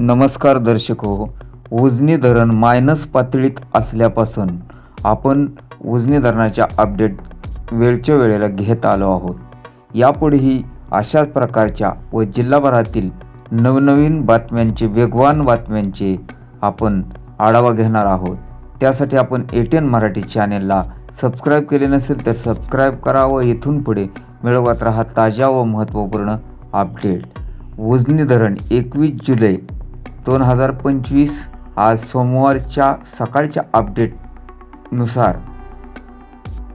नमस्कार दर्शक हो. उजनी धरण मायनस पातळीत असल्यापासून आपण उजनी धरणाच्या अपडेट वेळच्या वेळेला घेत आलो आहोत. यापुढेही अशाच प्रकारच्या व जिल्हाभरातील नवनवीन बातम्यांचे वेगवान बातम्यांचे आपण आढावा घेणार आहोत. त्यासाठी आपण ATN मराठी चॅनेलला सबस्क्राईब केले नसेल तर सबस्क्राईब करा व इथून पुढे मिळवत राहा ताज्या व महत्त्वपूर्ण अपडेट. उजनी धरण 21 जुलै 2025 आज सोमवारच्या सकाळच्या अपडेटनुसार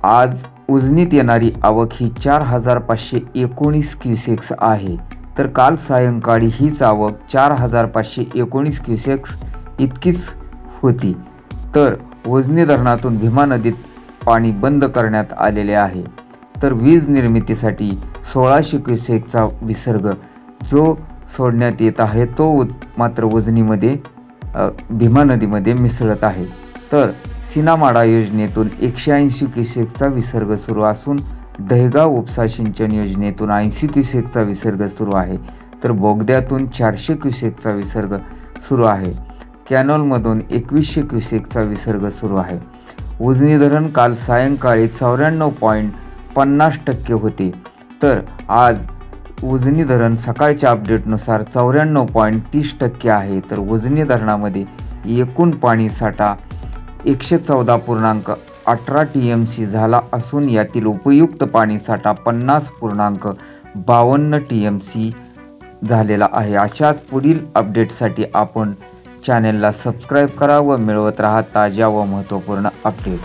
आज उजनीत येणारी आवक ही 4519 क्युसेक्स आहे. तर काल सायंकाळी हीच आवक 4519 क्युसेक्स इतकीच होती. तर उजनी धरणातून भीमा नदीत पाणी बंद करण्यात आलेले आहे. तर वीज निर्मितीसाठी 1600 क्युसेकचा विसर्ग जो सोडण्यात येत आहे तो मात्र उजनीमध्ये भीमा नदीमध्ये मिसळत आहे. तर सीनामाडा योजनेतून 180 क्युसेकचा विसर्ग सुरू असून दहेगाव उपसा सिंचन योजनेतून 80 क्युसेकचा विसर्ग सुरू आहे. तर बोगद्यातून 400 क्युसेकचा विसर्ग सुरू आहे. कॅनॉलमधून 2100 क्युसेकचा विसर्ग सुरू आहे. उजनी धरण काल सायंकाळी 94.50% होते. तर आज उजनी धरण सकाळच्या अपडेटनुसार 94.30% आहे. तर उजनी धरणामध्ये एकूण पाणीसाठा 114.18 TMC झाला असून यातील उपयुक्त पाणीसाठा 50.52 TMC झालेला आहे. अशाच पुढील अपडेटसाठी आपण चॅनेलला सबस्क्राईब करा व मिळवत राहा ताज्या व महत्त्वपूर्ण अपडेट.